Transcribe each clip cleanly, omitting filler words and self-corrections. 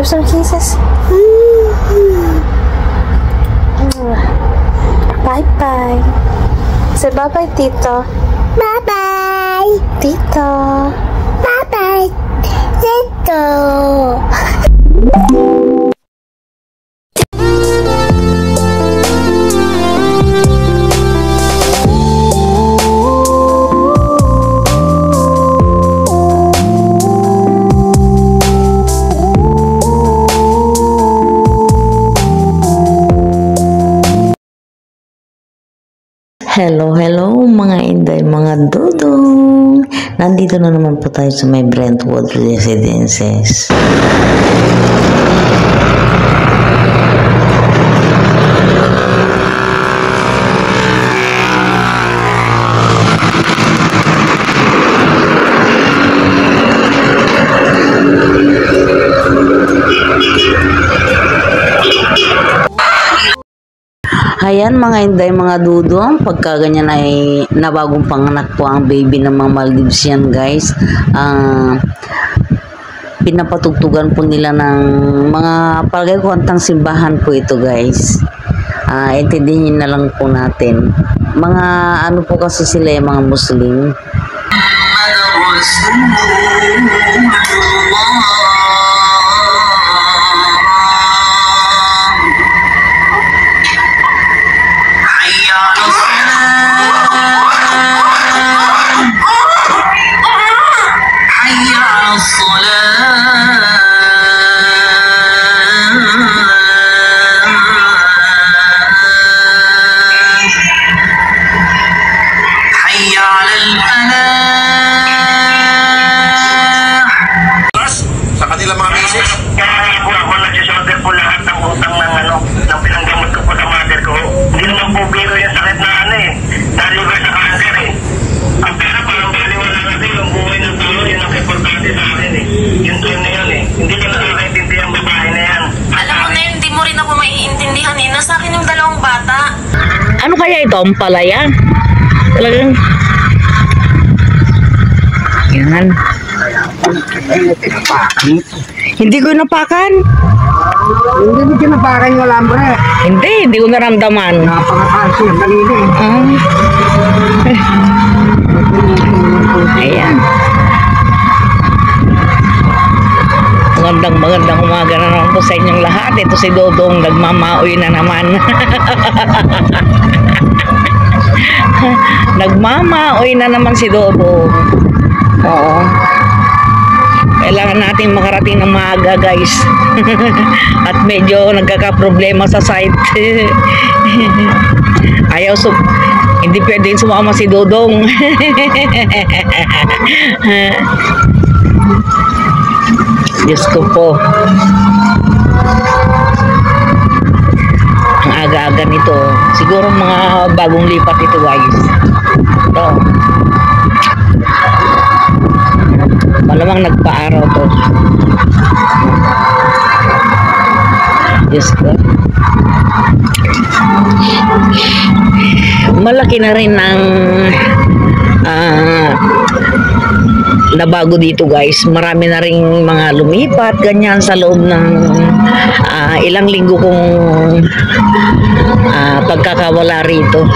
Give some kisses. Bye-bye. Say bye-bye, Tito. Bye-bye. Tito. Bye-bye. Tito. Hello, hello mga inday, mga dudong. Nandito na naman po tayo sa may Brentwood Residences. Ayan mga inday, mga dudong, pagka ganyan ay nabagong panganak po ang baby ng mga Maldives yan guys. Pinapatugtugan po nila ng mga palagay ko kantang simbahan po ito guys. Intindihin na lang po natin. Mga ano po kasi sila mga Muslim. Ano kaya ito? Ang palaya? Talagang yan. Hindi ko napakan. Hindi mo kinapakan yung alambre. Hindi ko naramdaman. Napakakaso yung kanina Ayan. Magandang umaga na naman po sa inyong lahat. Ito si Dodong, nagmamaoy na naman. Nagmamaoy na naman si Dodong. Oo. Kailangan nating makarating ng maaga guys. At medyo nagkakaproblema sa site. Hindi pwedeng sumama si Dodong. Diyos ko po. Ang aga-aga nito. Siguro mga bagong lipat ito guys. Ito. Malamang nagpa-araw to. Diyos ko. Malaki na rin ang nabago dito guys. Marami na ring mga lumipat ganyan sa loob ng ilang linggo kong pagkakawala rito.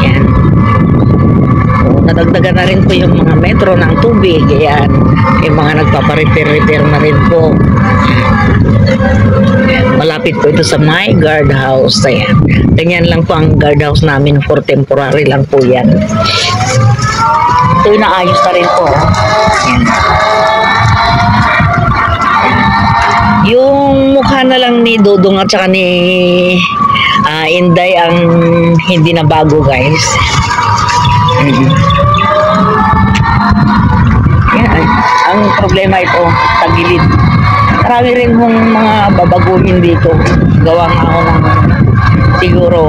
Yan. Nadagdagan na rin po yung mga metro ng tubig. Yan. Yung mga nagpaparepair na rin po. Malapit po ito sa my guardhouse. Ayan. Ganyan lang po ang guardhouse namin for temporary lang po yan. Ito yung naayos na rin po. Ayan. Yung mukha na lang ni Dodong at saka ni Inday ang hindi na bago guys. Yan. Ang problema ito, tagilid. Marami rin kong mga babaguhin dito. Gawa nga ako ng siguro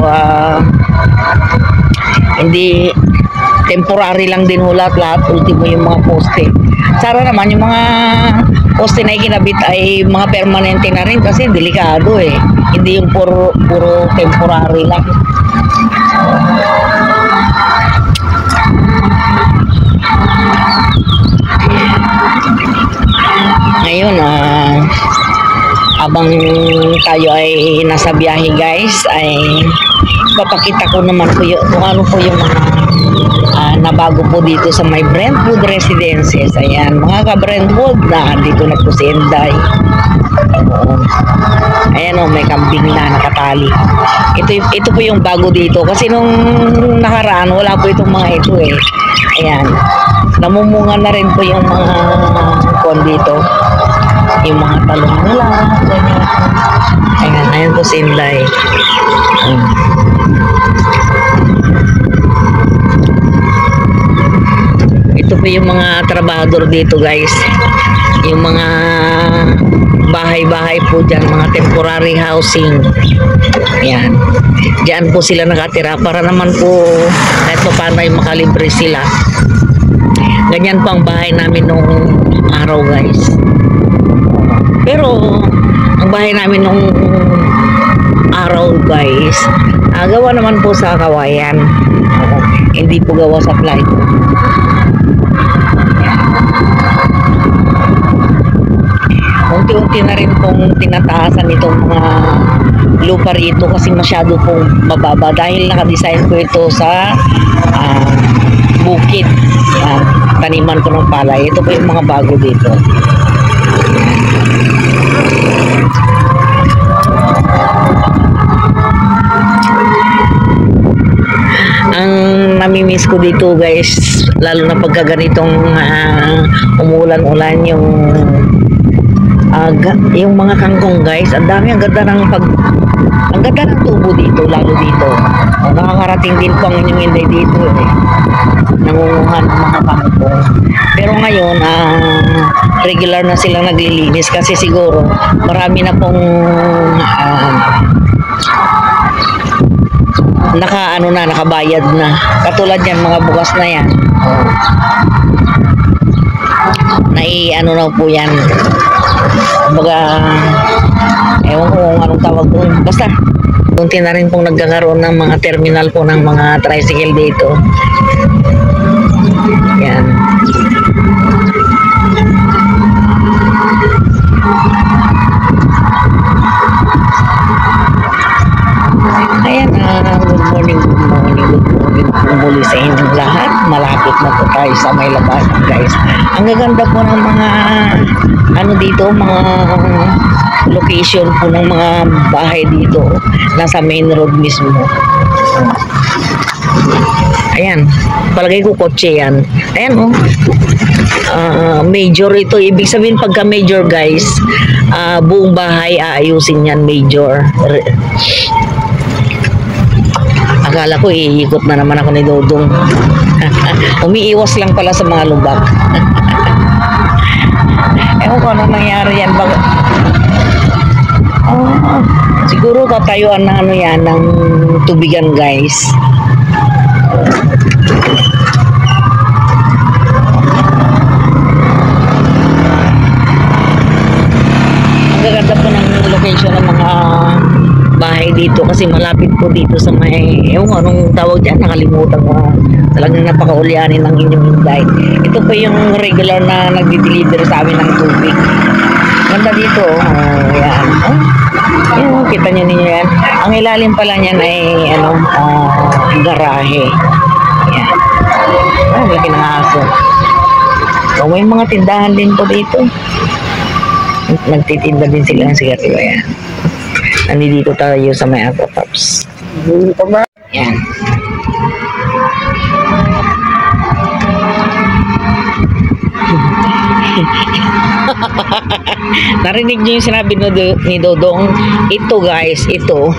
hindi temporary lang din ho lahat. Ultimo yung mga poste. Sana naman yung mga poste na ikinabit ay mga permanente na rin kasi delikado eh. Hindi yung puro temporary lang. Ngayon habang tayo ay nasa biyahe guys, ay papakita ko naman po kung ano po yung mga nabago po dito sa may Brentwood Residences. Ayan, mga ka-Brentwood, na dito na po si Inday. Ayan o, may kambing na nakatali. Ito po yung bago dito. Kasi nung nakaraan, wala po itong mga ito eh. Ayan. Namumunga na rin po yung mga kon dito. Yung mga talong nila. Ayan, ayan po si Inday. Ito po yung mga trabahador dito guys. Yung mga bahay-bahay po dyan, mga temporary housing. Yan. Diyan po sila nakatira para naman po kahit pa paano ay makalibre sila. Ganyan po ang bahay namin nung araw guys. Pero ang bahay namin nung araw guys, gawa naman po sa kawayan. Hindi po gawa sa plywood. Unti-unti na rin pong tinataasan itong mga lupa rito kasi masyado pong mababa dahil nakadesign po ito sa bukid. Taniman po ng palay. Ito po yung mga bago dito. Ang namimiss ko dito guys, lalo na pagka ganitong umulan-ulan, yung mga kangkong guys, ang dami, ang ganda ng tubo dito, lalo dito. Nakakarating din po ang inyong Inday dito eh. Nangunguhan ng mga kangkong. Pero ngayon, regular na silang naglilinis kasi siguro marami na pong nakabayad na. Katulad yan, mga bukas na yan. Na po yan. Kumbaga, ewan ko kung anong tawag doon. Basta, unti na rin pong nagkakaroon ng mga terminal po ng mga tricycle dito. Yan. Ayan, good morning muli sa inyong lahat. Malapit na po tayo sa may labasan guys. Ang gaganda po ng mga dito, mga location po ng mga bahay dito. Nasa main road mismo. Ayan, palagay ko kotse yan. Ayan oh. Major ito. Ibig sabihin pagka major guys, buong bahay aayusin yan major. Akala ko iikot na naman ako ni Dodong. Umiiwas lang pala sa mga lubak. Ewan ko ano nangyari yan. Siguro tatayuan na yan ng tubigan guys. Ang gaganda po ng location ng mga bahay dito kasi malapit po dito sa may anong tawag dyan, nakalimutan ko. Talagang napakaulianin ng inyong Inday. Ito po yung regular na nagdi-deliver sa amin ng tubig. Ganda dito. Yan. Yung kita nyo ninyo yan. Ang ilalim pala niyan ay garahe. Yan. May pinangaso. So, may mga tindahan din po dito. Nagtitinda din sila ng sigarilyo. Yan. Nandito tayo sa may Aquatops. Yan. Narinig niyo yung sinabi ni Dodong? Ito guys, ito.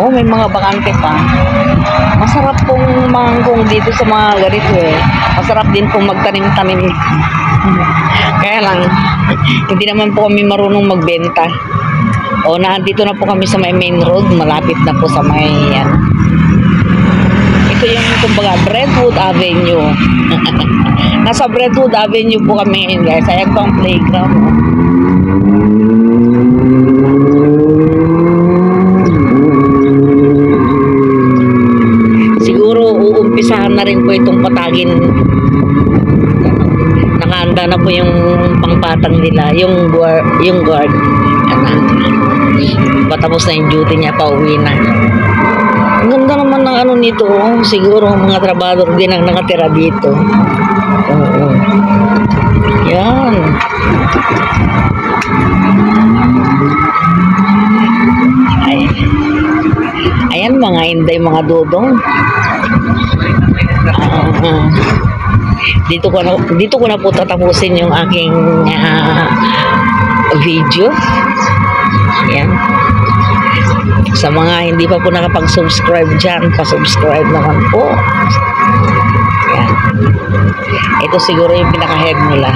Oh, may mga bakante pa. Masarap pong mangkong dito sa mga ganito eh. Masarap din pong magtanim-tanim. Kaya lang, hindi naman po kami marunong magbenta. O, nandito na po kami sa may main road. Malapit na po sa may yan. Ito yung kumbaga Brentwood Avenue. Nasa Brentwood Avenue po kami ngayon guys. Ayan po ang playground. po itong patagin. Nakahanda na po yung pangpatang nila, yung guard. Patapos na yung duty niya, pauwi na. Ang ganda naman ng ano nito, siguro mga trabador din ang nakatira dito. Oo. Yan. Ayan mga inday, mga dudong. Dito ko na po tatapusin yung aking video. Ayan. Sa mga hindi pa po nakapag-subscribe dyan, pa-subscribe naman po. Ayan. Ito siguro yung pinaka-head nila.